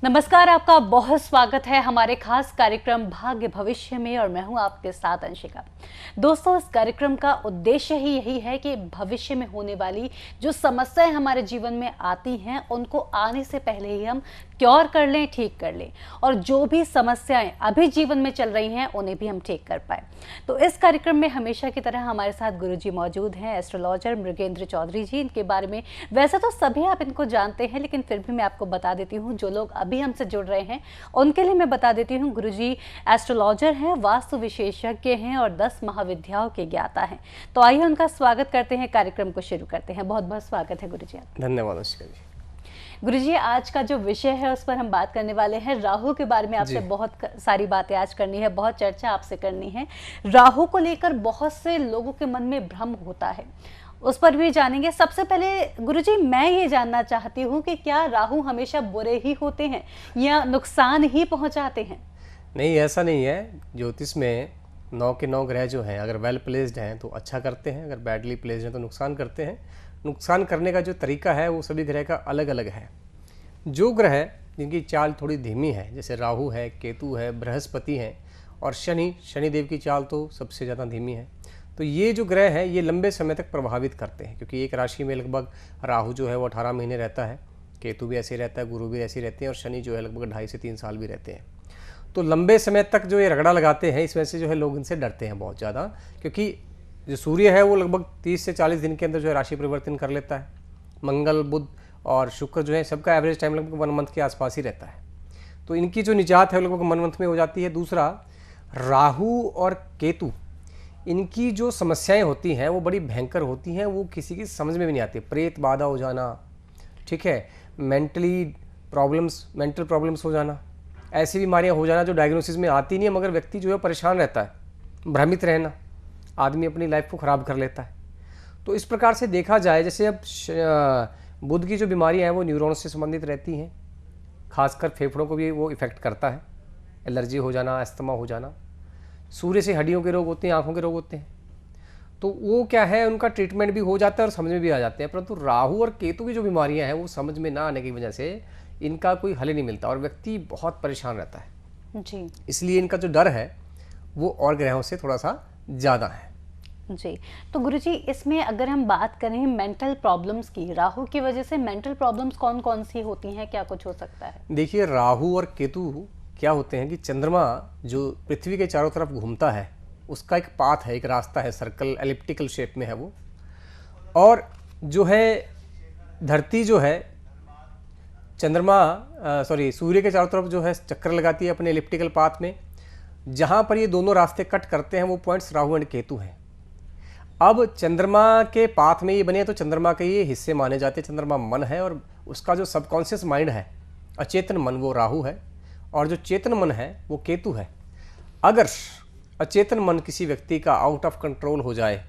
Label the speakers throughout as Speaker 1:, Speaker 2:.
Speaker 1: नमस्कार, आपका बहुत स्वागत है हमारे खास कार्यक्रम भाग्य भविष्य में और मैं हूं आपके साथ अंशिका। दोस्तों, इस कार्यक्रम का उद्देश्य ही यही है कि भविष्य में होने वाली जो समस्याएं हमारे जीवन में आती हैं उनको आने से पहले ही हम क्योर कर लें, ठीक कर लें, और जो भी समस्याएं अभी जीवन में चल रही हैं उन्हें भी हम ठीक कर पाए। तो इस कार्यक्रम में हमेशा की तरह हमारे साथ गुरुजी मौजूद हैं, एस्ट्रोलॉजर मृगेंद्र चौधरी जी। इनके बारे में वैसे तो सभी आप इनको जानते हैं, लेकिन फिर भी मैं आपको बता देती हूँ, जो लोग अभी हमसे जुड़ रहे हैं उनके लिए मैं बता देती हूँ। गुरुजी एस्ट्रोलॉजर हैं, वास्तु विशेषज्ञ हैं और 10 महाविद्याओं के ज्ञाता हैं। तो आइए उनका स्वागत करते हैं, कार्यक्रम को शुरू करते हैं। बहुत बहुत स्वागत है गुरुजी।
Speaker 2: धन्यवाद अंशिका जी।
Speaker 1: गुरुजी, आज का जो विषय है उस पर हम बात करने वाले हैं। राहु के बारे में आपसे बहुत सारी बातें आज करनी है, बहुत चर्चा आपसे करनी है। राहु को लेकर बहुत से लोगों के मन में भ्रम होता है, उस पर भी जानेंगे। सबसे पहले गुरुजी, मैं ये जानना चाहती हूँ कि क्या राहु हमेशा बुरे ही होते हैं या नुकसान ही पहुँचाते हैं?
Speaker 2: नहीं, ऐसा नहीं है। ज्योतिष में 9 के 9 ग्रह जो हैं, अगर वेल प्लेस्ड हैं तो अच्छा करते हैं, अगर बैडली प्लेस्ड हैं तो नुकसान करते हैं। नुकसान करने का जो तरीका है वो सभी ग्रह का अलग अलग है। जो ग्रह जिनकी चाल थोड़ी धीमी है, जैसे राहु है, केतु है, बृहस्पति हैं और शनिदेव की चाल तो सबसे ज़्यादा धीमी है। तो ये जो ग्रह हैं ये लंबे समय तक प्रभावित करते हैं, क्योंकि एक राशि में लगभग राहु जो है वो 18 महीने रहता है, केतु भी ऐसे रहता है, गुरु भी ऐसे रहते हैं और शनि जो है लगभग 2.5 से 3 साल भी रहते हैं। तो लंबे समय तक जो ये रगड़ा लगाते हैं, इस वजह से जो है लोग इनसे डरते हैं बहुत ज़्यादा, क्योंकि जो सूर्य है वो लगभग 30 से 40 दिन के अंदर जो है राशि परिवर्तन कर लेता है। मंगल, बुध और शुक्र जो है सबका एवरेज टाइम लगभग 1 मंथ के आसपास ही रहता है। तो इनकी जो निजात है लगभग 1 मंथ में हो जाती है। दूसरा, राहु और केतु, इनकी जो समस्याएं होती हैं वो बड़ी भयंकर होती हैं, वो किसी की समझ में भी नहीं आती। प्रेत बाधा हो जाना, ठीक है, मेंटल प्रॉब्लम्स हो जाना, ऐसी बीमारियां हो जाना जो डायग्नोसिस में आती नहीं है, मगर व्यक्ति जो है परेशान रहता है, भ्रमित रहना, आदमी अपनी लाइफ को ख़राब कर लेता है। तो इस प्रकार से देखा जाए, जैसे अब बुध की जो बीमारियाँ हैं वो न्यूरॉन्स से संबंधित रहती हैं, खासकर फेफड़ों को भी वो इफ़ेक्ट करता है, एलर्जी हो जाना, अस्थमा हो जाना। सूर्य से हड्डियों के रोग होते हैं, आँखों के रोग होते हैं। तो वो क्या है, उनका ट्रीटमेंट भी हो जाता है और समझ में भी आ जाते हैं। परंतु राहु और केतु की जो बीमारियाँ हैं वो समझ में ना आने की वजह से इनका कोई हल नहीं मिलता और व्यक्ति बहुत परेशान रहता है
Speaker 1: जी।
Speaker 2: इसलिए इनका जो डर है वो और ग्रहों से थोड़ा सा ज़्यादा है
Speaker 1: जी। तो गुरुजी, इसमें अगर हम बात करें मेंटल प्रॉब्लम्स की, राहु की वजह से मेंटल प्रॉब्लम्स कौन कौन सी होती हैं, क्या कुछ हो सकता है?
Speaker 2: देखिए, राहु और केतु क्या होते हैं कि चंद्रमा जो पृथ्वी के चारों तरफ घूमता है उसका एक पाथ है, एक रास्ता है, सर्कल एलिप्टिकल शेप में है वो। और जो है धरती जो है सूर्य के चारों तरफ जो है चक्कर लगाती है अपने एलिप्टिकल पाथ में। जहाँ पर ये दोनों रास्ते कट करते हैं वो पॉइंट्स राहु एंड केतु हैं। अब चंद्रमा के पाथ में ये बने तो चंद्रमा के ये हिस्से माने जाते हैं। चंद्रमा मन है और उसका जो सबकॉन्शियस माइंड है, अचेतन मन, वो राहु है और जो चेतन मन है वो केतु है। अगर अचेतन मन किसी व्यक्ति का आउट ऑफ कंट्रोल हो जाए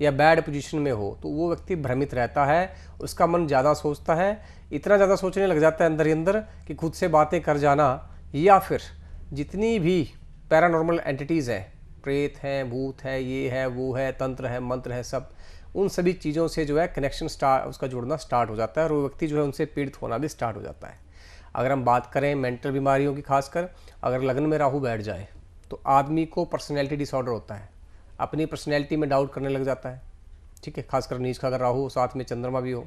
Speaker 2: या बैड पोजीशन में हो तो वो व्यक्ति भ्रमित रहता है, उसका मन ज़्यादा सोचता है, इतना ज़्यादा सोचने लग जाता है अंदर ही अंदर कि खुद से बातें कर जाना, या फिर जितनी भी पैरानॉर्मल एंटिटीज़ हैं, प्रेत हैं, भूत है, ये है, वो है, तंत्र है, मंत्र है, सब उन सभी चीज़ों से जो है कनेक्शन उसका जुड़ना स्टार्ट हो जाता है और वो व्यक्ति जो है उनसे पीड़ित होना भी स्टार्ट हो जाता है। अगर हम बात करें मेंटल बीमारियों की, खासकर अगर लग्न में राहु बैठ जाए तो आदमी को पर्सनैलिटी डिसऑर्डर होता है, अपनी पर्सनैलिटी में डाउट करने लग जाता है, ठीक है, खासकर नीच का अगर राहु साथ में चंद्रमा भी हो,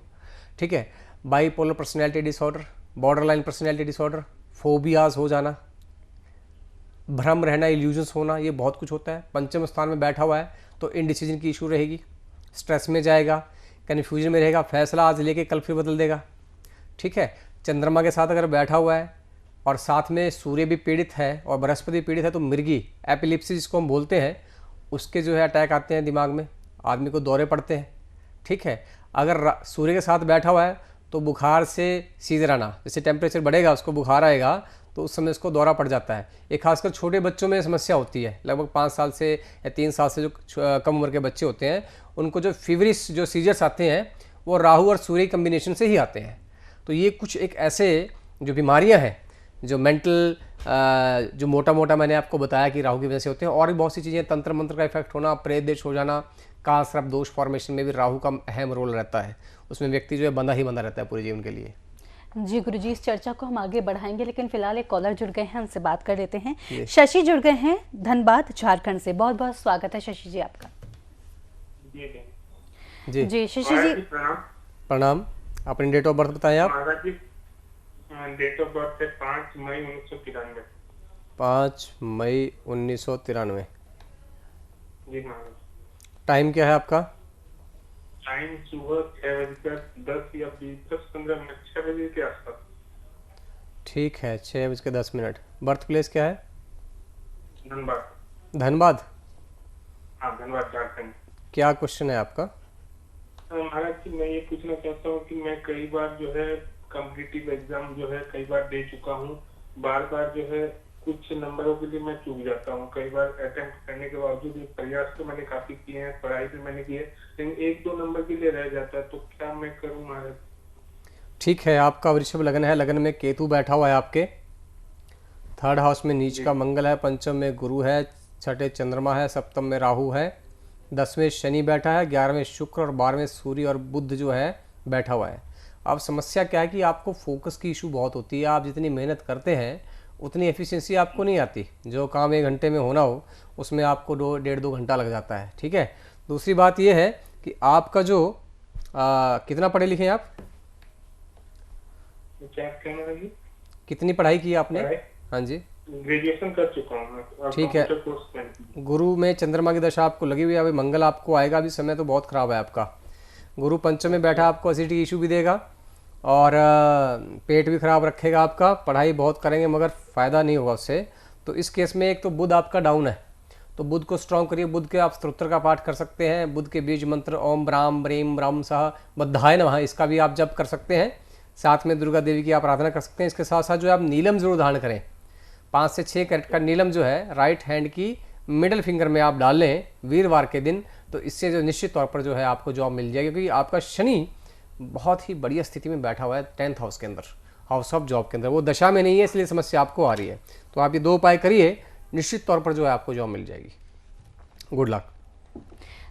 Speaker 2: ठीक है। Bipolar personality disorder, borderline personality disorder, phobias हो जाना, भ्रम रहना, इल्यूजन्स होना, ये बहुत कुछ होता है। पंचम स्थान में बैठा हुआ है तो इनडिसीजन की इशू रहेगी, स्ट्रेस में जाएगा, कन्फ्यूजन में रहेगा, फैसला आज लेके कल फिर बदल देगा, ठीक है। चंद्रमा के साथ अगर बैठा हुआ है और साथ में सूर्य भी पीड़ित है और बृहस्पति भी पीड़ित है तो मिर्गी, एपिलिप्सी जिसको हम बोलते हैं, उसके जो है अटैक आते हैं दिमाग में, आदमी को दौरे पड़ते हैं, ठीक है। अगर सूर्य के साथ बैठा हुआ है तो बुखार से सीजर आना, जैसे टेम्परेचर बढ़ेगा उसको बुखार आएगा तो उस समय उसको दौरा पड़ जाता है। ये खासकर छोटे बच्चों में समस्या होती है, लगभग 5 साल से या 3 साल से जो कम उम्र के बच्चे होते हैं उनको जो फीवरिश जो सीजर्स आते हैं वो राहु और सूर्य कम्बिनेशन से ही आते हैं। तो ये कुछ एक ऐसे जो बीमारियां हैं जो मेंटल जो मोटा मोटा मैंने आपको बताया कि राहु की वजह से होते हैं, और भी बहुत सी चीज़ें, तंत्र मंत्र का इफेक्ट होना, प्रेत देश हो जाना, काल सर्प दोष फॉर्मेशन में भी राहु का अहम रोल रहता है। उसमें व्यक्ति जो है बंधा ही बंधा रहता है पूरे जीवन के लिए।
Speaker 1: जी गुरुजी, इस चर्चा को हम आगे बढ़ाएंगे, लेकिन फिलहाल एक कॉलर जुड़ गए हैं, उनसे बात कर लेते हैं।
Speaker 2: जी।
Speaker 1: शशि जुड़ गए हैं धनबाद झारखंड से। बहुत बहुत स्वागत है शशि जी आपका।
Speaker 2: जी
Speaker 1: जी शशि जी,
Speaker 2: प्रणाम। अपनी डेट ऑफ बर्थ बताएं आप।
Speaker 3: महाराज जी, डेट ऑफ बर्थ है 5 मई 1993।
Speaker 2: 5 मई 1993।
Speaker 3: जी महाराज।
Speaker 2: टाइम क्या है आपका?
Speaker 3: टाइम सुबह 6:10 या 10-15 मिनट, 6 बजे के आसपास।
Speaker 2: ठीक है, 6:10। बर्थ प्लेस क्या है?
Speaker 3: धनबाद।
Speaker 2: धनबाद।
Speaker 3: हाँ, धनबाद झारखंड।
Speaker 2: क्या क्वेश्चन है आपका?
Speaker 3: महाराज जी, मैं ये पूछना चाहता हूँ कि मैं कई बार जो है कॉम्पिटिटिव एग्जाम जो है कई बार दे चुका हूँ। बार बार जो है कुछ नंबरों के लिए मैं चूक जाता हूँ। कई बार अटेम्प्ट करने के बावजूद भी प्रयास तो मैंने काफी किए हैं, पढ़ाई भी मैंने की है, लेकिन 1-2 नंबर के लिए रह जाता है। तो क्या मैं करूँ महाराज?
Speaker 2: ठीक है, आपका वृषभ लगन है। लगन में केतु बैठा हुआ है आपके। 3rd हाउस में नीच का मंगल है, पंचम में गुरु है, छठे चंद्रमा है, सप्तम में राहु है, 10वें शनि बैठा है, 11वें शुक्र और 12वें सूर्य और बुध जो है बैठा हुआ है। अब समस्या क्या है कि आपको फोकस की इशू बहुत होती है। आप जितनी मेहनत करते हैं उतनी एफिशिएंसी आपको नहीं आती। जो काम 1 घंटे में होना हो उसमें आपको 1.5-2 घंटा लग जाता है। ठीक है। दूसरी बात यह है कि आपका जो कितना पढ़े लिखे हैं आप?
Speaker 3: क्या कहना है जी?
Speaker 2: कितनी पढ़ाई की आपने?
Speaker 3: पढ़ाई?
Speaker 2: हाँ जी,
Speaker 3: ग्रेजुएशन कर चुका हूँ मैं, और
Speaker 2: ठीक है।
Speaker 3: कंप्यूटर कोर्स में।
Speaker 2: गुरु में चंद्रमा की दशा आपको लगी हुई है। अभी मंगल आपको आएगा, अभी समय तो बहुत खराब है आपका। गुरु पंचम में बैठा आपको एसिडिटी इशू भी देगा और पेट भी खराब रखेगा आपका। पढ़ाई बहुत करेंगे मगर फ़ायदा नहीं होगा उससे। तो इस केस में एक तो बुध आपका डाउन है, तो बुध को स्ट्रॉन्ग करिए। बुध के आप स्तोत्र का पाठ कर सकते हैं। बुध के बीज मंत्र ओम ब्राम ब्रीम ब्रह्म सह बद्धाय नमः, इसका भी आप जप कर सकते हैं। साथ में दुर्गा देवी की आप आराधना कर सकते हैं। इसके साथ साथ जो आप नीलम जरूर धारण करें। 5 से 6 कैरेट का नीलम जो है राइट हैंड की मिडल फिंगर में आप डाल लें वीरवार के दिन, तो इससे जो निश्चित तौर पर जो है आपको जॉब मिल जाएगी। क्योंकि आपका शनि बहुत ही बढ़िया स्थिति में बैठा हुआ है 10th हाउस के अंदर, हाउस ऑफ जॉब के अंदर। वो दशा में नहीं है, इसलिए समस्या आपको आ रही है। तो आप ये 2 उपाय करिए, निश्चित तौर पर जो है आपको जॉब मिल जाएगी। Good luck.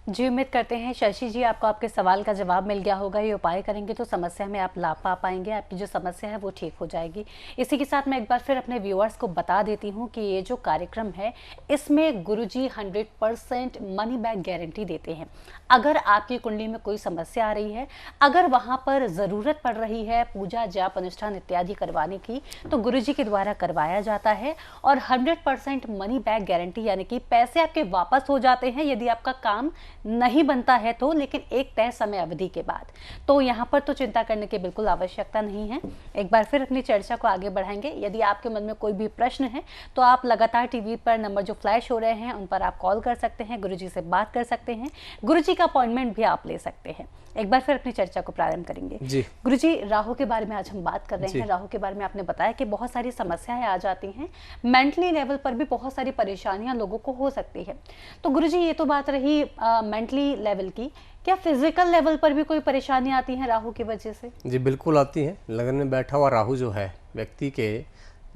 Speaker 1: जी उम्मीद करते हैं शशि जी आपको आपके सवाल का जवाब मिल गया होगा। ये उपाय करेंगे तो समस्या में आप लाभ पा पाएंगे, आपकी जो समस्या है वो ठीक हो जाएगी। इसी के साथ मैं एक बार फिर अपने व्यूअर्स को बता देती हूँ कि ये जो कार्यक्रम है इसमें गुरुजी 100% मनी बैक गारंटी देते हैं। अगर आपकी कुंडली में कोई समस्या आ रही है, अगर वहाँ पर ज़रूरत पड़ रही है पूजा जाप अनुष्ठान इत्यादि करवाने की, तो गुरुजी के द्वारा करवाया जाता है। और 100% मनी बैक गारंटी, यानी कि पैसे आपके वापस हो जाते हैं यदि आपका काम नहीं बनता है तो, लेकिन एक तय समय अवधि के बाद। तो यहाँ पर तो चिंता करने की बिल्कुल आवश्यकता नहीं है। एक बार फिर अपनी चर्चा को आगे बढ़ाएंगे। यदि आपके मन में कोई भी प्रश्न है तो आप लगातार टीवी पर नंबर जो फ्लैश हो रहे हैं उन पर आप कॉल कर सकते हैं, गुरुजी से बात कर सकते हैं, गुरुजी का अपॉइंटमेंट भी आप ले सकते हैं। एक बार फिर अपनी चर्चा को प्रारंभ करेंगे।
Speaker 2: जी
Speaker 1: गुरुजी, राहु के बारे में आज हम बात कर रहे हैं। राहु के बारे में आपने बताया कि बहुत सारी समस्याएं आ जाती हैं, मेंटली लेवल पर भी बहुत सारी परेशानियां लोगों को हो सकती है। तो गुरुजी, ये तो बात रही मेंटली लेवल की, क्या फिजिकल लेवल पर भी कोई परेशानी आती है राहु की वजह से?
Speaker 2: जी बिल्कुल आती है। लगन में बैठा हुआ राहु जो है व्यक्ति के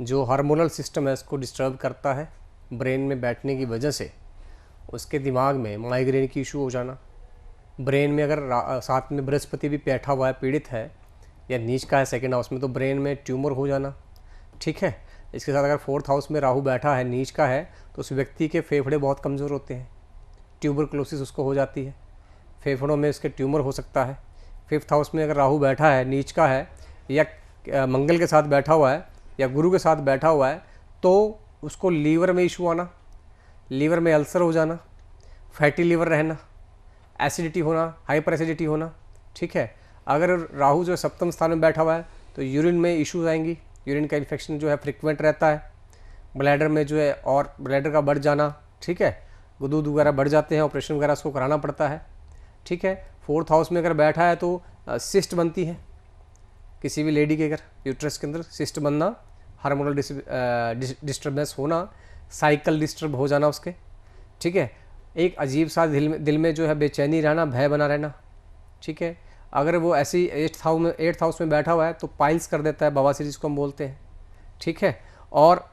Speaker 2: जो हार्मोनल सिस्टम है उसको डिस्टर्ब करता है। ब्रेन में बैठने की वजह से उसके दिमाग में माइग्रेन की इशू हो जाना, ब्रेन में अगर साथ में बृहस्पति भी बैठा हुआ है, पीड़ित है या नीच का है 2nd हाउस में, तो ब्रेन में ट्यूमर हो जाना। ठीक है। इसके साथ अगर 4th हाउस में राहु बैठा है, नीच का है, तो उस व्यक्ति के फेफड़े बहुत कमज़ोर होते हैं, ट्यूबरकुलोसिस उसको हो जाती है, फेफड़ों में उसके ट्यूमर हो सकता है। 5th हाउस में अगर राहु बैठा है, नीच का है, या मंगल के साथ बैठा हुआ है या गुरु के साथ बैठा हुआ है, तो उसको लीवर में इशू आना, लीवर में अल्सर हो जाना, फैटी लीवर रहना, एसिडिटी होना, हाइपर एसिडिटी होना। ठीक है। अगर राहु जो 7th स्थान में बैठा हुआ है तो यूरिन में इश्यूज आएंगी, यूरिन का इन्फेक्शन जो है फ्रिक्वेंट रहता है, ब्लैडर में जो है और ब्लैडर का बढ़ जाना। ठीक है। दूध वगैरह बढ़ जाते हैं, ऑपरेशन वगैरह उसको कराना पड़ता है। ठीक है। 4th हाउस में अगर बैठा है तो सिस्ट बनती है किसी भी लेडी के, अगर यूट्रस के अंदर सिस्ट बनना, हार्मोनल डिस्टर्बेंस होना, साइकिल डिस्टर्ब हो जाना उसके। ठीक है। एक अजीब सा दिल में जो है बेचैनी रहना, भय बना रहना। ठीक है। अगर वो ऐसी 8th हाउस में बैठा हुआ है तो पाइल्स कर देता है, बवासीर जिसको हम बोलते हैं। ठीक है। और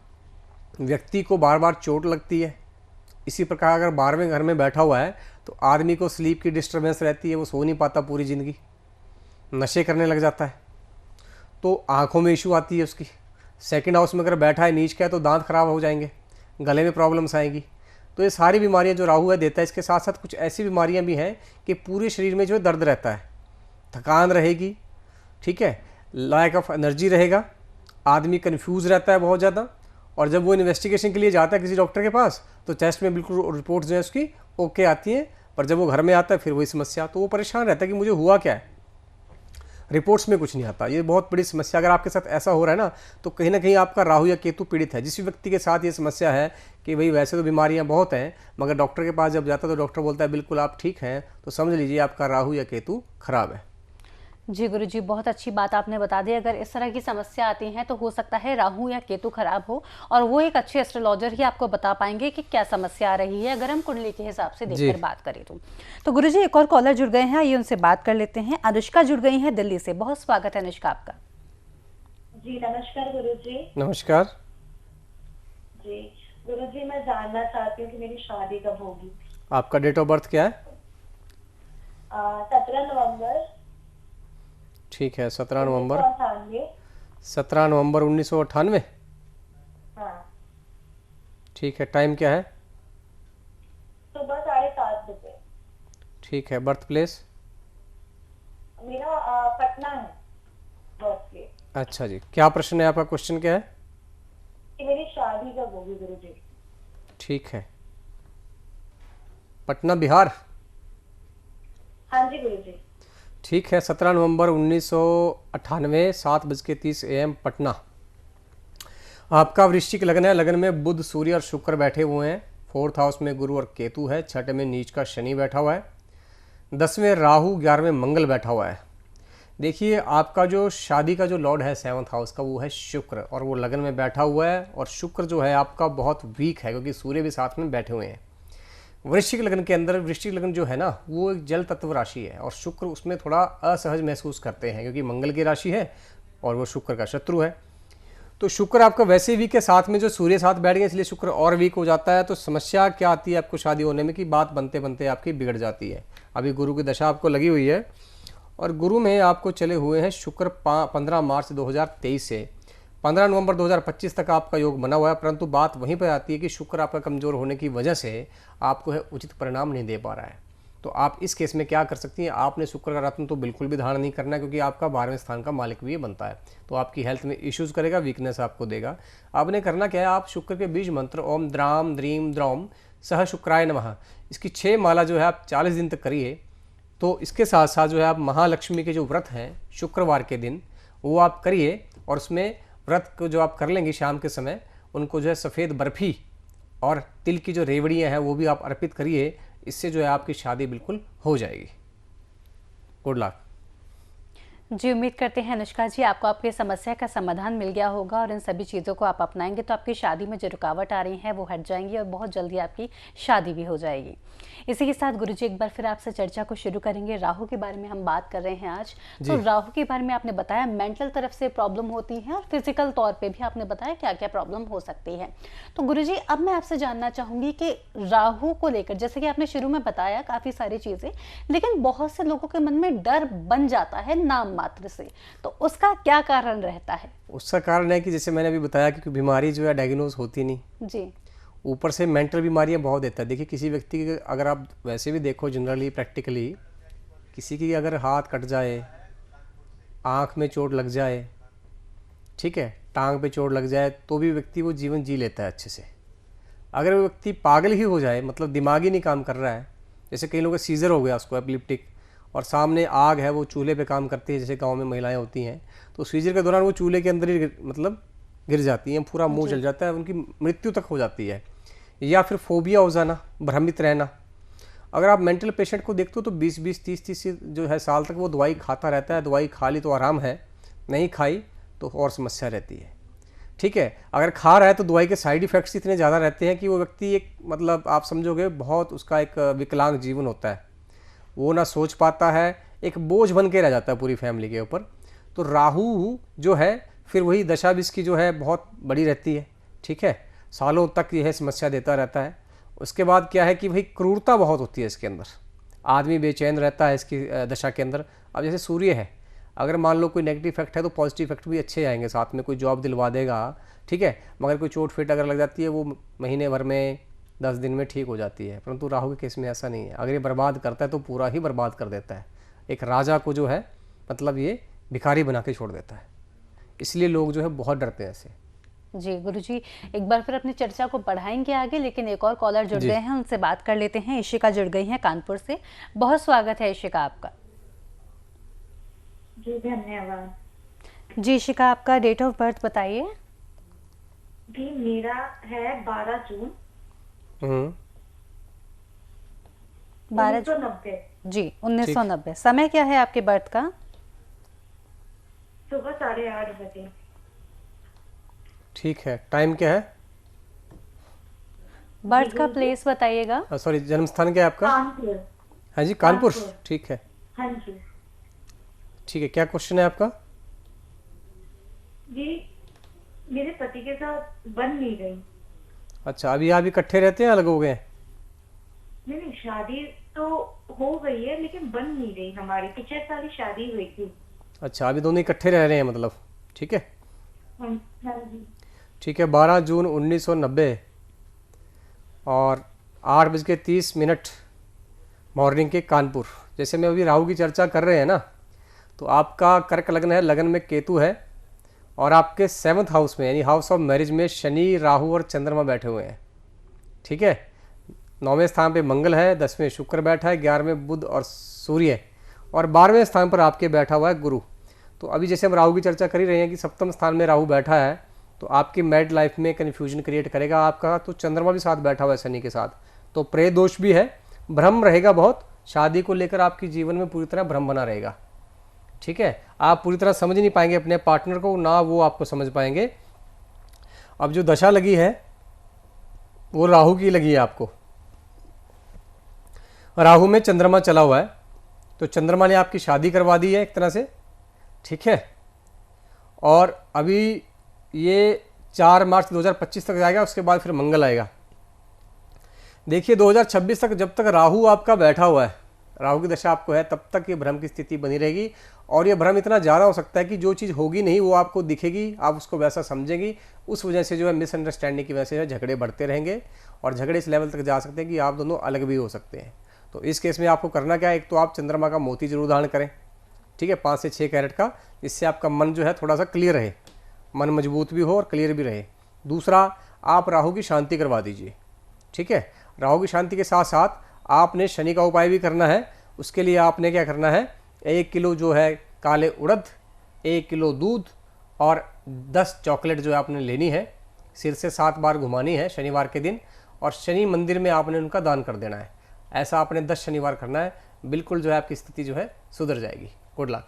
Speaker 2: व्यक्ति को बार बार चोट लगती है। इसी प्रकार अगर 12वें घर में बैठा हुआ है तो आदमी को स्लीप की डिस्टर्बेंस रहती है, वो सो नहीं पाता पूरी ज़िंदगी, नशे करने लग जाता है। तो आँखों में इशू आती है उसकी। सेकंड हाउस में अगर बैठा है नीच का है तो दांत खराब हो जाएंगे, गले में प्रॉब्लम्स आएंगी। तो ये सारी बीमारियां जो राहु है देता है। इसके साथ साथ कुछ ऐसी बीमारियां भी हैं कि पूरे शरीर में जो है दर्द रहता है, थकान रहेगी, ठीक है, लैक ऑफ एनर्जी रहेगा, आदमी कंफ्यूज रहता है बहुत ज़्यादा। और जब वो इन्वेस्टिगेशन के लिए जाता है किसी डॉक्टर के पास तो टेस्ट में बिल्कुल रिपोर्ट जो है उसकी ओके आती है, पर जब वो घर में आता है फिर वही समस्या, तो वो परेशान रहता है कि मुझे हुआ क्या है, रिपोर्ट्स में कुछ नहीं आता। ये बहुत बड़ी समस्या। अगर आपके साथ ऐसा हो रहा है ना तो कहीं ना कहीं आपका राहु या केतु पीड़ित है। जिस भी व्यक्ति के साथ ये समस्या है कि भाई वैसे तो बीमारियां बहुत हैं मगर डॉक्टर के पास जब जाता है तो डॉक्टर बोलता है बिल्कुल आप ठीक हैं, तो समझ लीजिए आपका राहु या केतु खराब है।
Speaker 1: जी गुरुजी, बहुत अच्छी बात आपने बता दी। अगर इस तरह की समस्या आती है तो हो सकता है राहु या केतु खराब हो, और वो एक अच्छे एस्ट्रोलॉजर ही आपको बता पाएंगे कि क्या समस्या आ रही है, अगर हम कुंडली के हिसाब से देखकर बात करें तो गुरुजी एक और कॉलर जुड़ गए हैं, आइए उनसे बात कर लेते हैं। अनुष्का जुड़ गई हैं दिल्ली से। बहुत स्वागत है अनुष्का आपका।
Speaker 4: जी नमस्कार गुरुजी।
Speaker 2: नमस्कार
Speaker 4: जी गुरुजी, मैं जानना चाहती हूँ कि मेरी शादी कब होगी।
Speaker 2: आपका डेट ऑफ बर्थ क्या है?
Speaker 4: 17 नवंबर।
Speaker 2: ठीक है, 17 नवंबर
Speaker 4: 1998।
Speaker 2: 17 नवंबर 1998।
Speaker 4: हाँ।
Speaker 2: ठीक है, टाइम क्या है?
Speaker 4: सुबह 7:30 बजे।
Speaker 2: ठीक है, बर्थ प्लेस?
Speaker 4: मेरा पटना है बर्थ प्लेस।
Speaker 2: अच्छा जी, क्या प्रश्न है आपका? क्वेश्चन क्या है?
Speaker 4: कि मेरी शादी कब होगी गुरुजी।
Speaker 2: ठीक है, पटना बिहार।
Speaker 4: हाँ जी गुरुजी।
Speaker 2: ठीक है, 17 नवंबर 1998 7:30 AM पटना। आपका वृश्चिक लग्न है। लग्न में बुध, सूर्य और शुक्र बैठे हुए हैं। 4th हाउस में गुरु और केतु है। 6ठे में नीच का शनि बैठा हुआ है। 10वें राहु, 11वें मंगल बैठा हुआ है। देखिए आपका जो शादी का जो लॉर्ड है 7th हाउस का वो है शुक्र, और वो लग्न में बैठा हुआ है। और शुक्र जो है आपका बहुत वीक है क्योंकि सूर्य भी साथ में बैठे हुए हैं। वृश्चिक लग्न के अंदर, वृश्चिक लग्न जो है ना वो एक जल तत्व राशि है और शुक्र उसमें थोड़ा असहज महसूस करते हैं क्योंकि मंगल की राशि है और वो शुक्र का शत्रु है। तो शुक्र आपका वैसे वीक है, साथ में जो सूर्य साथ बैठ गए इसलिए शुक्र और वीक हो जाता है। तो समस्या क्या आती है आपको शादी होने में कि बात बनते बनते आपकी बिगड़ जाती है। अभी गुरु की दशा आपको लगी हुई है और गुरु में आपको चले हुए हैं शुक्र 15 मार्च 2023 से 15 नवंबर 2025 तक आपका योग बना हुआ है। परंतु बात वहीं पर आती है कि शुक्र आपका कमज़ोर होने की वजह से आपको है उचित परिणाम नहीं दे पा रहा है। तो आप इस केस में क्या कर सकती हैं? आपने शुक्र का रत्न तो बिल्कुल भी धारण नहीं करना है क्योंकि आपका 12वें स्थान का मालिक भी ये बनता है, तो आपकी हेल्थ में इश्यूज़ करेगा, वीकनेस आपको देगा। आपने करना क्या है, आप शुक्र के बीज मंत्र ओम द्राम द्रीम द्रौम सह शुक्राय नमः, इसकी 6 माला जो है आप 40 दिन तक करिए। तो इसके साथ साथ जो है आप महालक्ष्मी के जो व्रत हैं शुक्रवार के दिन वो आप करिए, और उसमें व्रत को जो आप कर लेंगे शाम के समय उनको जो है सफ़ेद बर्फ़ी और तिल की जो रेवड़ियाँ हैं वो भी आप अर्पित करिए। इससे जो है आपकी शादी बिल्कुल हो जाएगी। Good luck.
Speaker 1: जी उम्मीद करते हैं अनुष्का जी आपको आपकी समस्या का समाधान मिल गया होगा और इन सभी चीज़ों को आप अपनाएंगे तो आपकी शादी में जो रुकावट आ रही है वो हट जाएंगी और बहुत जल्दी आपकी शादी भी हो जाएगी। इसी के साथ गुरुजी एक बार फिर आपसे चर्चा को शुरू करेंगे। राहु के बारे में हम बात कर रहे हैं आज। तो राहु के बारे में आपने बताया मेंटल तरफ से प्रॉब्लम होती है और फिजिकल तौर पर भी आपने बताया क्या क्या प्रॉब्लम हो सकती है। तो गुरुजी अब मैं आपसे जानना चाहूँगी कि राहु को लेकर, जैसे कि आपने शुरू में बताया काफ़ी सारी चीज़ें, लेकिन बहुत से लोगों के मन में डर बन जाता है नाम मात्र से, तो उसका क्या कारण रहता है?
Speaker 2: उसका कारण है कि जैसे मैंने अभी बताया कि बीमारी जो है डायग्नोज होती नहीं
Speaker 1: जी,
Speaker 2: ऊपर से मेंटल बीमारियां बहुत देता है। देखिए किसी व्यक्ति की अगर आप वैसे भी देखो जनरली प्रैक्टिकली, किसी की अगर हाथ कट जाए, आँख में चोट लग जाए, ठीक है, टांग पे चोट लग जाए, तो भी व्यक्ति वो जीवन जी लेता है अच्छे से। अगर वो व्यक्ति पागल ही हो जाए, मतलब दिमाग ही नहीं काम कर रहा है, जैसे कई लोगों का सीजर हो गया उसको एपिलिप्टिक, और सामने आग है, वो चूल्हे पे काम करती है, जैसे गांव में महिलाएं होती हैं, तो सीजर के दौरान वो चूल्हे के अंदर ही मतलब गिर जाती हैं, पूरा मुंह जल जाता है, उनकी मृत्यु तक हो जाती है। या फिर फोबिया हो जाना, भ्रमित रहना। अगर आप मेंटल पेशेंट को देखते हो तो 20-20, 30-30 जो है साल तक वो दवाई खाता रहता है। दवाई खा ली तो आराम है, नहीं खाई तो और समस्या रहती है, ठीक है। अगर खा रहा है तो दवाई के साइड इफ़ेक्ट्स इतने ज़्यादा रहते हैं कि वो व्यक्ति एक मतलब आप समझोगे बहुत उसका एक विकलांग जीवन होता है, वो ना सोच पाता है, एक बोझ बन के रह जाता है पूरी फैमिली के ऊपर। तो राहु जो है फिर वही दशा भी इसकी जो है बहुत बड़ी रहती है, ठीक है, सालों तक यह समस्या देता रहता है। उसके बाद क्या है कि भाई क्रूरता बहुत होती है इसके अंदर, आदमी बेचैन रहता है इसकी दशा के अंदर। अब जैसे सूर्य है, अगर मान लो कोई नेगेटिव इफेक्ट है तो पॉजिटिव इफेक्ट भी अच्छे आएंगे साथ में, कोई जॉब दिलवा देगा, ठीक है। मगर कोई चोट फिट अगर लग जाती है वो महीने भर में 10 दिन में ठीक हो जाती है, परंतु राहु के केस में ऐसा नहीं है। अगर ये बर्बाद करता है तो पूरा ही बर्बाद कर देता है। एक राजा को जो है मतलब ये भिखारी बना के छोड़ देता है, इसलिए लोग जो है बहुत डरते हैं ऐसे।
Speaker 1: जी गुरुजी, एक बार फिर अपनी चर्चा को बढ़ाएंगे आगे, लेकिन एक और कॉलर जुड़
Speaker 2: जी।
Speaker 1: गए हैं, उनसे बात कर लेते हैं। इशिका जुड़ गई हैं कानपुर से। बहुत स्वागत है इशिका आपका।
Speaker 4: जी धन्यवाद।
Speaker 1: जी इशिका, आपका डेट ऑफ बर्थ बताइए।
Speaker 4: जी मेरा है 12 जून
Speaker 1: 12
Speaker 4: 1990,
Speaker 1: जी 1990। समय क्या है आपके बर्थ का?
Speaker 4: सुबह 8:30 बजे।
Speaker 2: ठीक है। टाइम क्या है?
Speaker 1: बर्थ का प्लेस बताइएगा।
Speaker 2: सॉरी, जन्म स्थान क्या है आपका?
Speaker 4: कानपुर।
Speaker 2: हाँ जी, कानपुर।
Speaker 4: कानपुर।
Speaker 2: ठीक है,
Speaker 4: हाँ जी।
Speaker 2: ठीक है। क्या क्वेश्चन है आपका?
Speaker 4: जी मेरे पति के साथ बन नहीं गई।
Speaker 2: अच्छा, अभी आप इकट्ठे रहते हैं, अलग हो गए हैं?
Speaker 4: नहीं, शादी तो हो गई है लेकिन बन नहीं गई हमारी। पिछले साल ही शादी हुई थी।
Speaker 2: अच्छा, अभी दोनों इकट्ठे रह रहे हैं मतलब, ठीक है।
Speaker 4: हाँ जी।
Speaker 2: ठीक है। 12 जून 1990 और 8:30 मॉर्निंग के कानपुर। जैसे मैं अभी राहु की चर्चा कर रहे हैं ना, तो आपका कर्क लग्न है, लगन में केतु है, और आपके 7th हाउस में यानी हाउस ऑफ मैरिज में शनि, राहु और चंद्रमा बैठे हुए हैं, ठीक है। 9वें स्थान पे मंगल है, 10वें शुक्र बैठा है, 11वें बुध और सूर्य, और 12वें स्थान पर आपके बैठा हुआ है गुरु। तो अभी जैसे हम राहु की चर्चा कर ही रहे हैं कि 7वें स्थान में राहु बैठा है, तो आपकी मैरिड लाइफ में कन्फ्यूजन क्रिएट करेगा आपका। तो चंद्रमा भी साथ बैठा हुआ है शनि के साथ, तो प्रे दोष भी है, भ्रम रहेगा बहुत। शादी को लेकर आपके जीवन में पूरी तरह भ्रम बना रहेगा, ठीक है। आप पूरी तरह समझ नहीं पाएंगे अपने पार्टनर को, ना वो आपको समझ पाएंगे। अब जो दशा लगी है वो राहु की लगी है आपको। राहु में चंद्रमा चला हुआ है, तो चंद्रमा ने आपकी शादी करवा दी है एक तरह से, ठीक है। और अभी ये 4 मार्च 2025 तक जाएगा, उसके बाद फिर मंगल आएगा। देखिए 2026 तक जब तक राहु आपका बैठा हुआ है, राहु की दशा आपको है, तब तक ये भ्रम की स्थिति बनी रहेगी। और ये भ्रम इतना ज़्यादा हो सकता है कि जो चीज़ होगी नहीं वो आपको दिखेगी, आप उसको वैसा समझेंगी। उस वजह से जो है मिसअंडरस्टैंडिंग की वजह से झगड़े बढ़ते रहेंगे, और झगड़े इस लेवल तक जा सकते हैं कि आप दोनों अलग भी हो सकते हैं। तो इस केस में आपको करना क्या है, एक तो आप चंद्रमा का मोती जरूर धारण करें, ठीक है, 5 से 6 कैरेट का, जिससे आपका मन जो है थोड़ा सा क्लियर रहे, मन मजबूत भी हो और क्लियर भी रहे। दूसरा, आप राहु की शांति करवा दीजिए, ठीक है। राहु की शांति के साथ साथ आपने शनि का उपाय भी करना है। उसके लिए आपने क्या करना है, 1 किलो जो है काले उड़द, 1 किलो दूध और 10 चॉकलेट जो है आपने लेनी है, सिर से 7 बार घुमानी है शनिवार के दिन, और शनि मंदिर में आपने उनका दान कर देना है। ऐसा आपने 10 शनिवार करना है, बिल्कुल जो है आपकी स्थिति जो है सुधर जाएगी। Good luck.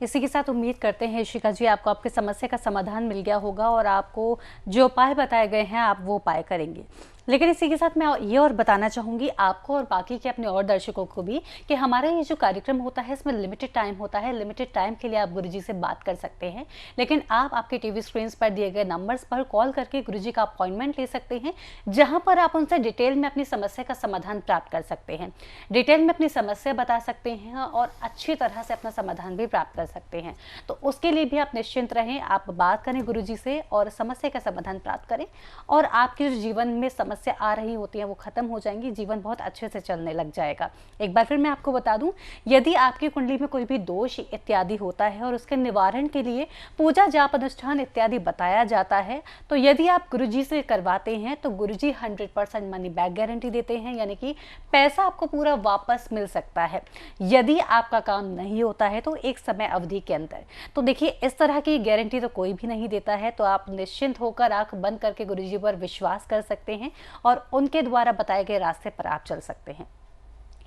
Speaker 1: इसी के साथ उम्मीद करते हैं इशिका जी आपको आपकी समस्या का समाधान मिल गया होगा, और आपको जो उपाय बताए गए हैं आप वो उपाय करेंगे। लेकिन इसी के साथ मैं ये और बताना चाहूँगी आपको और बाकी के अपने और दर्शकों को भी कि हमारा ये जो कार्यक्रम होता है इसमें लिमिटेड टाइम होता है। लिमिटेड टाइम के लिए आप गुरुजी से बात कर सकते हैं, लेकिन आप आपके टीवी स्क्रीन पर दिए गए नंबर्स पर कॉल करके गुरुजी का अपॉइंटमेंट ले सकते हैं, जहां पर आप उनसे डिटेल में अपनी समस्या का समाधान प्राप्त कर सकते हैं, डिटेल में अपनी समस्या बता सकते हैं और अच्छी तरह से अपना समाधान भी प्राप्त कर सकते हैं। तो उसके लिए भी आप निश्चिंत रहें, आप बात करें गुरुजी से और समस्या का समाधान प्राप्त करें, और आपके जो जीवन में समस्या आ रही होती है वो खत्म हो जाएंगी, जीवन बहुत अच्छे से चलने लग जाएगा। एक बार फिर मैं आपको बता दूं, यदि आपकी कुंडली में कोई भी दोष इत्यादि होता है और उसके निवारण के लिए पूजा जाप अनुष्ठान इत्यादि बताया जाता है, तो यदि आप गुरुजी से करवाते हैं तो गुरुजी 100% मनी बैक गारंटी देते हैं, यानी कि पैसा आपको पूरा वापस मिल सकता है यदि आपका काम नहीं होता है तो एक समय अवधि के अंदर। तो देखिए, इस तरह की गारंटी तो कोई भी नहीं देता है, तो आप निश्चिंत होकर आंख बंद करके गुरुजी पर विश्वास कर सकते हैं और उनके द्वारा बताए गए रास्ते पर आप चल सकते हैं।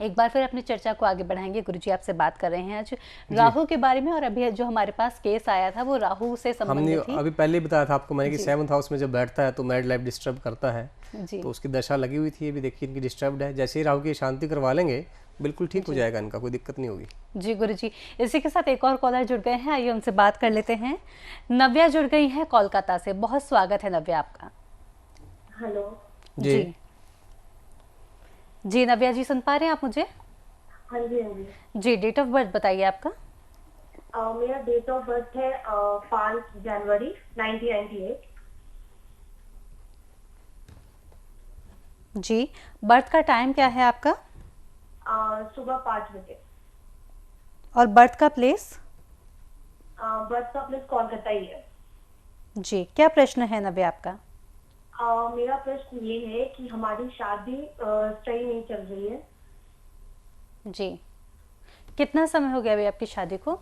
Speaker 1: एक बार फिर अपनी चर्चा को आगे बढ़ाएंगे। गुरुजी आपसे बात कर रहे हैं आज राहु के बारे में, और अभी जो हमारे पास केस आया था वो राहु से संबंधित थी।
Speaker 2: अभी पहले ही बताया था आपको मैंने कि 7th हाउस में जब बैठता है तो मैरिड लाइफ डिस्टर्ब करता है, तो उसकी दशा लगी हुई थी। अभी देखिए इनकी डिस्टर्ब्ड है, जैसे ही राहु की शांति करवा लेंगे बिल्कुल ठीक हो जाएगा, इनका कोई दिक्कत नहीं होगी।
Speaker 1: जी गुरुजी, इसी के साथ एक और कॉलर जुड़ गए हैं, आइए उनसे बात कर लेते हैं। नव्या जुड़ गई है कोलकाता से। बहुत स्वागत है नव्या आपका।
Speaker 4: हेलो
Speaker 2: जी
Speaker 1: जी नव्या जी, सुन पा रहे हैं आप मुझे?
Speaker 4: हाँ जी। हाँ जी।
Speaker 1: जी, डेट ऑफ बर्थ बताइए आपका।
Speaker 4: मेरा डेट ऑफ बर्थ है 5 जनवरी 1998।
Speaker 1: जी, बर्थ का टाइम क्या है आपका?
Speaker 4: सुबह 5 बजे।
Speaker 1: और बर्थ का प्लेस?
Speaker 4: बर्थ का प्लेस कोलकाता ही है।
Speaker 1: जी, क्या प्रश्न है नव्या आपका?
Speaker 4: मेरा प्रश्न ये है कि हमारी शादी सही नहीं चल रही है।
Speaker 1: जी, कितना समय हो गया अभी आपकी शादी को?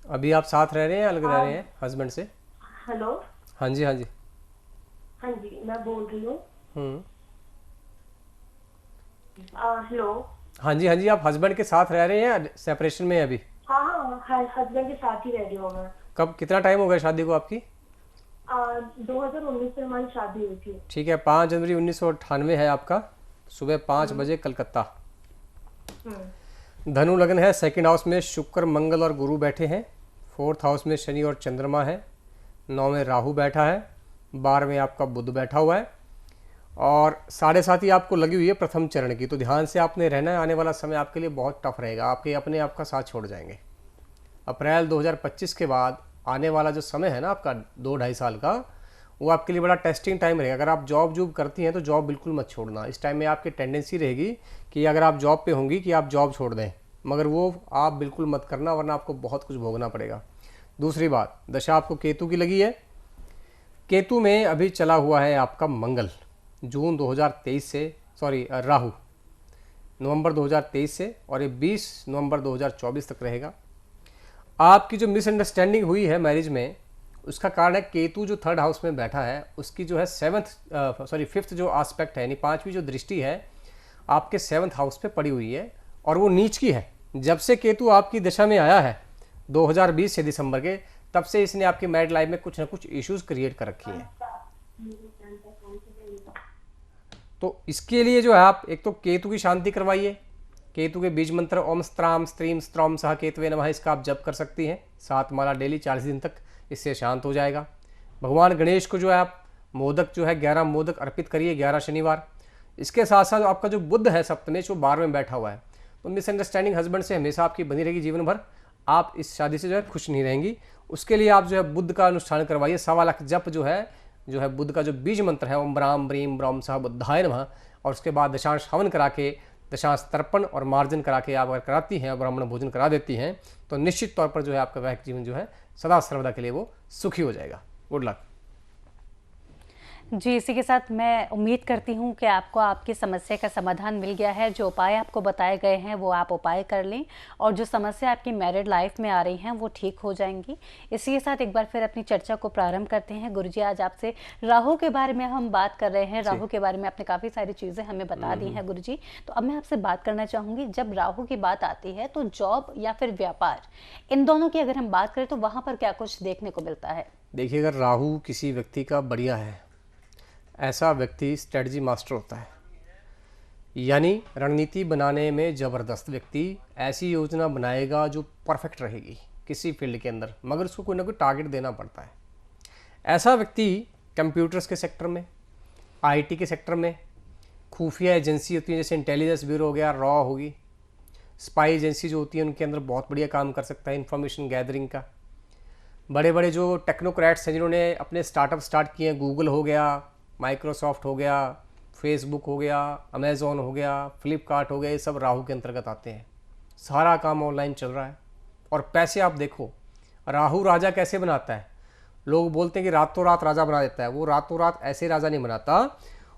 Speaker 2: अभी आप साथ रह रहे हैं, अलग रह रहे हैं हस्बैंड से?
Speaker 4: हेलो।
Speaker 2: हाँ जी, हाँ जी।
Speaker 4: हाँ जी, मैं बोल रही हूँ।
Speaker 2: हम्म।
Speaker 4: हेलो।
Speaker 2: हाँ जी, हाँ जी, आप हस्बैंड के साथ रह रहे हैं या सेपरेशन में है अभी?
Speaker 4: हाँ हाँ, हस्बैंड के साथ ही रह रही हूँ मैं।
Speaker 2: कब, कितना टाइम हो गया शादी को आपकी?
Speaker 4: 2019 में हमारी शादी हुई थी।
Speaker 2: ठीक है, 5 जनवरी 1998 है आपका, सुबह 5 बजे कलकत्ता।
Speaker 4: हम्म।
Speaker 2: धनु लग्न है, सेकंड हाउस में शुक्र मंगल और गुरु बैठे हैं, फोर्थ हाउस में शनि और चंद्रमा है, 9 में राहु बैठा है, 12 में आपका बुध बैठा हुआ है और 7.5 ही आपको लगी हुई है प्रथम चरण की। तो ध्यान से आपने रहना है, आने वाला समय आपके लिए बहुत टफ रहेगा, आपके अपने आप का साथ छोड़ जाएंगे। अप्रैल 2025 के बाद आने वाला जो समय है ना आपका 2-2.5 साल का, वो आपके लिए बड़ा टेस्टिंग टाइम रहेगा। अगर आप जॉब करती हैं तो जॉब बिल्कुल मत छोड़ना। इस टाइम में आपकी टेंडेंसी रहेगी कि अगर आप जॉब पे होंगी कि आप जॉब छोड़ दें, मगर वो आप बिल्कुल मत करना, वरना आपको बहुत कुछ भोगना पड़ेगा। दूसरी बात, दशा आपको केतु की लगी है। केतु में अभी चला हुआ है आपका मंगल, जून 2023 से, राहु नवंबर 2023 से, और ये 20 नवंबर 2024 तक रहेगा। आपकी जो मिसअंडरस्टैंडिंग हुई है मैरिज में, उसका कारण है केतु जो थर्ड हाउस में बैठा है, उसकी जो है फिफ्थ जो आस्पेक्ट है, यानी 5वीं जो दृष्टि है आपके 7th हाउस पे पड़ी हुई है और वो नीच की है। जब से केतु आपकी दशा में आया है 2020 से दिसंबर के, तब से इसने आपकी मैरिड लाइफ में कुछ ना कुछ इश्यूज क्रिएट कर रखी हैं। तो इसके लिए जो है आप एक तो केतु की शांति करवाइए। केतु के बीज मंत्र ओम स्त्राम स्त्रीम स्त्रौम सह केतवे नमः, इसका आप जप कर सकती हैं 7 माला डेली 40 दिन तक, इससे शांत हो जाएगा। भगवान गणेश को जो है आप मोदक जो है 11 मोदक अर्पित करिए 11 शनिवार। इसके साथ साथ आपका जो बुध है सप्तमेश, वो 12 में बैठा हुआ है, तो मिसअंडरस्टैंडिंग हस्बैंड से हमेशा आपकी बनी रहेगी जीवन भर, आप इस शादी से जो है खुश नहीं रहेंगी। उसके लिए आप जो है बुध का अनुष्ठान करवाइए। 1.25 लाख जप जो है बुध का जो बीज मंत्र है ओम ब्राम ब्रीम ब्रह्म सह बुद्धाय नमः, और उसके बाद दशांश हवन करा के, दशांश तर्पण और मार्जन करा के आप अगर कराती हैं, ब्राह्मण भोजन करा देती हैं, तो निश्चित तौर पर जो है आपका वैवाहिक जीवन जो है सदा सर्वदा के लिए वो सुखी हो जाएगा। Good luck.
Speaker 1: जी, इसी के साथ मैं उम्मीद करती हूँ कि आपको आपकी समस्या का समाधान मिल गया है। जो उपाय आपको बताए गए हैं वो आप उपाय कर लें और जो समस्या आपकी मैरिड लाइफ में आ रही हैं वो ठीक हो जाएंगी। इसी के साथ एक बार फिर अपनी चर्चा को प्रारंभ करते हैं। गुरुजी, आज आपसे राहु के बारे में हम बात कर रहे हैं। राहु के बारे में आपने काफ़ी सारी चीज़ें हमें बता दी हैं गुरुजी। तो अब मैं आपसे बात करना चाहूँगी, जब राहु की बात आती है तो जॉब या फिर व्यापार, इन दोनों की अगर हम बात करें तो वहाँ पर क्या कुछ देखने को मिलता है?
Speaker 2: देखिए, अगर राहु किसी व्यक्ति का बढ़िया है, ऐसा व्यक्ति स्ट्रेटजी मास्टर होता है, यानी रणनीति बनाने में ज़बरदस्त व्यक्ति ऐसी योजना बनाएगा जो परफेक्ट रहेगी किसी फील्ड के अंदर, मगर उसको कोई ना कोई टारगेट देना पड़ता है। ऐसा व्यक्ति कंप्यूटर्स के सेक्टर में, आईटी के सेक्टर में, खुफिया एजेंसी होती है जैसे इंटेलिजेंस ब्यूरो हो गया, रॉ होगी, स्पाई एजेंसी जो होती है, उनके अंदर बहुत बढ़िया काम कर सकता है इंफॉर्मेशन गैदरिंग का। बड़े बड़े जो टेक्नोक्रेट्स हैं जिन्होंने अपने स्टार्टअप स्टार्ट किए हैं, गूगल हो गया, माइक्रोसॉफ्ट हो गया, फेसबुक हो गया, अमेज़ॉन हो गया, फ्लिपकार्ट हो गया, ये सब राहु के अंतर्गत आते हैं। सारा काम ऑनलाइन चल रहा है और पैसे आप देखो, राहु राजा कैसे बनाता है। लोग बोलते हैं कि रातों रात राजा बना देता है, वो रातों रात ऐसे राजा नहीं बनाता,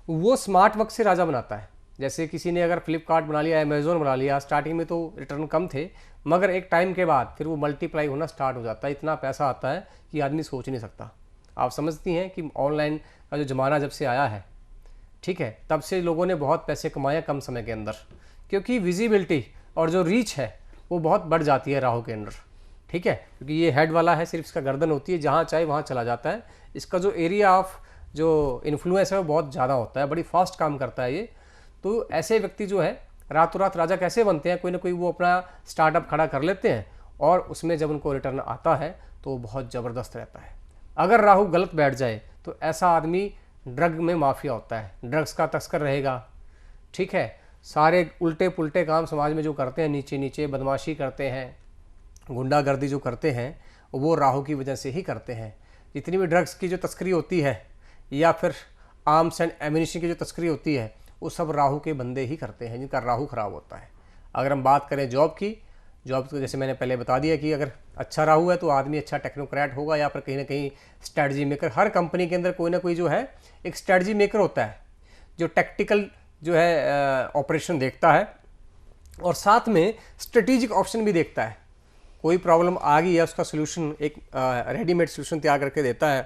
Speaker 2: वो स्मार्ट वर्क से राजा बनाता है। जैसे किसी ने अगर फ्लिपकार्ट बना लिया, अमेज़ॉन बना लिया, स्टार्टिंग में तो रिटर्न कम थे, मगर एक टाइम के बाद फिर वो मल्टीप्लाई होना स्टार्ट हो जाता है। इतना पैसा आता है कि आदमी सोच नहीं सकता। आप समझती हैं कि ऑनलाइन का जो ज़माना जब से आया है, ठीक है, तब से लोगों ने बहुत पैसे कमाए कम समय के अंदर, क्योंकि विजिबिलिटी और जो रीच है वो बहुत बढ़ जाती है राहु के अंदर, ठीक है। क्योंकि ये हेड वाला है, सिर्फ इसका गर्दन होती है, जहाँ चाहे वहाँ चला जाता है। इसका जो एरिया ऑफ जो इन्फ्लुएंस है वो बहुत ज़्यादा होता है, बड़ी फास्ट काम करता है ये। तो ऐसे व्यक्ति जो है रातों रात राजा कैसे बनते हैं, कोई ना कोई वो अपना स्टार्टअप खड़ा कर लेते हैं और उसमें जब उनको रिटर्न आता है तो वो बहुत ज़बरदस्त रहता है। अगर राहु गलत बैठ जाए तो ऐसा आदमी ड्रग में माफिया होता है, ड्रग्स का तस्कर रहेगा, ठीक है, सारे उल्टे पुल्टे काम समाज में जो करते हैं, नीचे नीचे बदमाशी करते हैं, गुंडागर्दी जो करते हैं, वो राहु की वजह से ही करते हैं। जितनी भी ड्रग्स की जो तस्करी होती है या फिर आर्म्स एंड एम्यूनिशन की जो तस्करी होती है, वो सब राहु के बंदे ही करते हैं, जिनका राहु खराब होता है। अगर हम बात करें जॉब की, जॉब तो जैसे मैंने पहले बता दिया कि अगर अच्छा राहु है तो आदमी अच्छा टेक्नोक्रेट होगा या फिर कहीं ना कहीं स्ट्रैटेजी मेकर। हर कंपनी के अंदर कोई ना कोई जो है एक स्ट्रैटेजी मेकर होता है, जो टैक्टिकल जो है ऑपरेशन देखता है और साथ में स्ट्रेटेजिक ऑप्शन भी देखता है। कोई प्रॉब्लम आ गई है, उसका सोल्यूशन एक रेडीमेड सोल्यूशन तैयार करके देता है।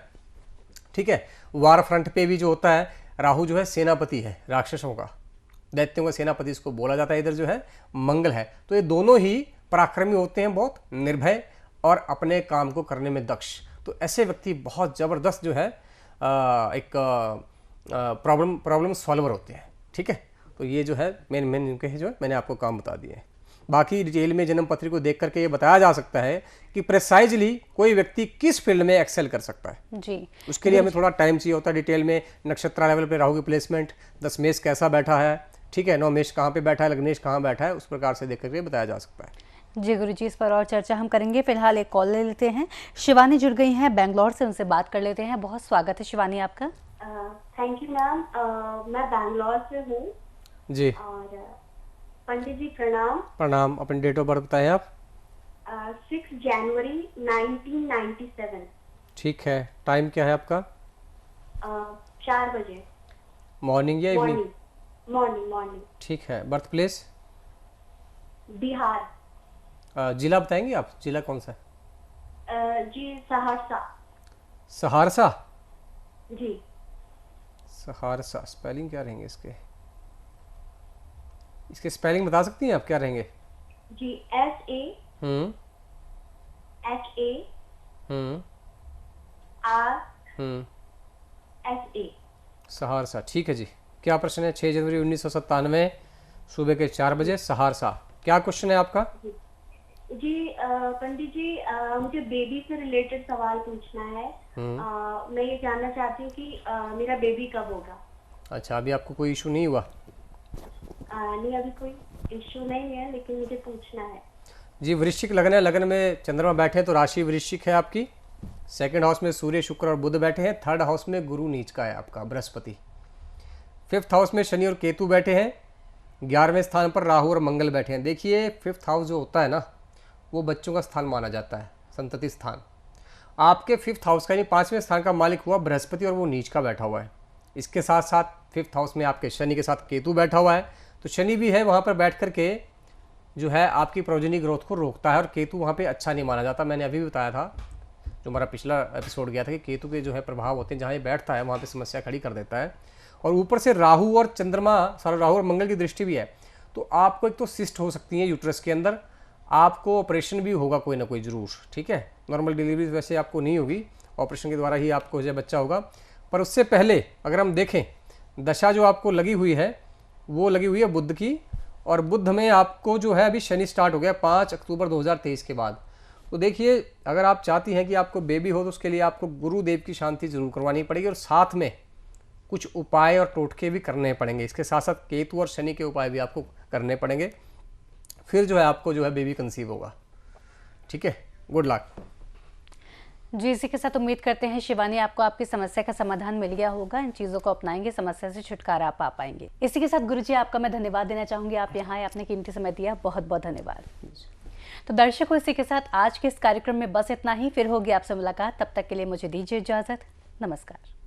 Speaker 2: ठीक है, वार फ्रंट पे भी जो होता है, राहु जो है सेनापति है राक्षसों का, दैत्यों का सेनापति इसको बोला जाता है। इधर जो है मंगल है, तो ये दोनों ही पराक्रमी होते हैं, बहुत निर्भय और अपने काम को करने में दक्ष। तो ऐसे व्यक्ति बहुत ज़बरदस्त जो है एक प्रॉब्लम सॉल्वर होते हैं। ठीक है, तो ये जो है मेन इनके जो है मैंने आपको काम बता दिए हैं। बाकी डिटेल में जन्म पत्री को देख करके ये बताया जा सकता है कि प्रिसाइजली कोई व्यक्ति किस फील्ड में एक्सेल कर सकता है जी। उसके लिए हमें थोड़ा टाइम चाहिए होता है। डिटेल में नक्षत्र लेवल पे राहु की प्लेसमेंट, 10 मेष कैसा बैठा है, ठीक है, 9 मेष कहाँ पे बैठा है, लग्नेश कहाँ बैठा है, उस प्रकार से देख करके बताया जा सकता है।
Speaker 1: जी गुरुजी, इस पर और चर्चा हम करेंगे। फिलहाल एक कॉल ले लेते हैं। शिवानी जुड़ गई हैं बेंगलोर से, उनसे बात कर लेते हैं। बहुत स्वागत है शिवानी आपका।
Speaker 4: Thank you ma'am. मैं बैंगलोर से हूँ
Speaker 2: जी।
Speaker 4: और पंडित जी प्रणाम।
Speaker 2: प्रणाम। अपनी डेट ऑफ बर्थ बताएं आप।
Speaker 4: 6 जनवरी 1997।
Speaker 2: ठीक है, टाइम क्या है आपका?
Speaker 4: 4 बजे।
Speaker 2: मॉर्निंग या इवनिंग?
Speaker 4: मॉर्निंग।
Speaker 2: ठीक है, बर्थ प्लेस?
Speaker 4: बिहार।
Speaker 2: जिला बताएंगे आप, जिला कौन सा है?
Speaker 4: जी सहरसा।
Speaker 2: सहरसा
Speaker 4: जी।
Speaker 2: सहरसा, स्पेलिंग क्या रहेंगे इसके स्पेलिंग बता सकती हैं आप, क्या रहेंगे?
Speaker 4: जी SAHA RSA।
Speaker 2: सहरसा, ठीक है जी। क्या प्रश्न है? 6 जनवरी 1997 सुबह के 4 बजे सहरसा। क्या क्वेश्चन है आपका?
Speaker 4: जी पंडित जी, मुझे बेबी से रिलेटेड सवाल पूछना है। मैं ये जानना चाहती हूँ कि मेरा बेबी कब होगा।
Speaker 2: अच्छा, अभी आपको कोई इशू नहीं हुआ?
Speaker 4: नहीं, अभी कोई इशू नहीं है, लेकिन मुझे पूछना है।
Speaker 2: जी, वृश्चिक लग्न है, लग्न में चंद्रमा बैठे हैं तो राशि वृश्चिक है आपकी। 2nd हाउस में सूर्य, शुक्र और बुध बैठे हैं। 3rd हाउस में गुरु नीच का है आपका बृहस्पति। 5th हाउस में शनि और केतु बैठे हैं। 11वें स्थान पर राहु और मंगल बैठे हैं। देखिए 5th हाउस जो होता है ना, वो बच्चों का स्थान माना जाता है, संतति स्थान। आपके 5th हाउस का यानी 5वें स्थान का मालिक हुआ बृहस्पति और वो नीच का बैठा हुआ है। इसके साथ साथ 5th हाउस में आपके शनि के साथ केतु बैठा हुआ है, तो शनि भी है वहाँ पर बैठ करके जो है आपकी प्रोजेनी ग्रोथ को रोकता है। और केतु वहाँ पे अच्छा नहीं माना जाता। मैंने अभी भी बताया था, जो हमारा पिछला एपिसोड गया था, कि केतु के जो है प्रभाव होते हैं, जहाँ ये बैठता है वहाँ पे समस्या खड़ी कर देता है। और ऊपर से राहु और चंद्रमा, राहु और मंगल की दृष्टि भी है, तो आपको एक तो सिस्ट हो सकती है यूट्रस के अंदर, आपको ऑपरेशन भी होगा कोई ना कोई ज़रूर। ठीक है, नॉर्मल डिलीवरी वैसे आपको नहीं होगी, ऑपरेशन के द्वारा ही आपको जो बच्चा होगा। पर उससे पहले अगर हम देखें, दशा जो आपको लगी हुई है वो लगी हुई है बुध की, और बुध में आपको जो है अभी शनि स्टार्ट हो गया 5 अक्टूबर 2023 के बाद। तो देखिए, अगर आप चाहती हैं कि आपको बेबी हो तो उसके लिए आपको गुरुदेव की शांति जरूर करवानी पड़ेगी, और साथ में कुछ उपाय और टोटके भी करने पड़ेंगे। इसके साथ साथ केतु और शनि के उपाय भी आपको करने पड़ेंगे, फिर जो है आपको जो है बेबी कंसीव होगा। ठीक है, गुड लक
Speaker 1: जी। इसी के साथ उम्मीद करते हैं शिवानी आपको आपकी समस्या का समाधान मिल गया होगा। इन चीज़ों को अपनाएंगे, समस्या से छुटकारा पा पाएंगे। इसी के साथ गुरुजी आपका मैं धन्यवाद देना चाहूँगी, आप यहाँ आए, आपने कीमती समय दिया, बहुत बहुत धन्यवाद। तो दर्शकों, इसी के साथ आज के इस कार्यक्रम में बस इतना ही। फिर होगी आपसे मुलाकात, तब तक के लिए मुझे दीजिए इजाज़त। नमस्कार।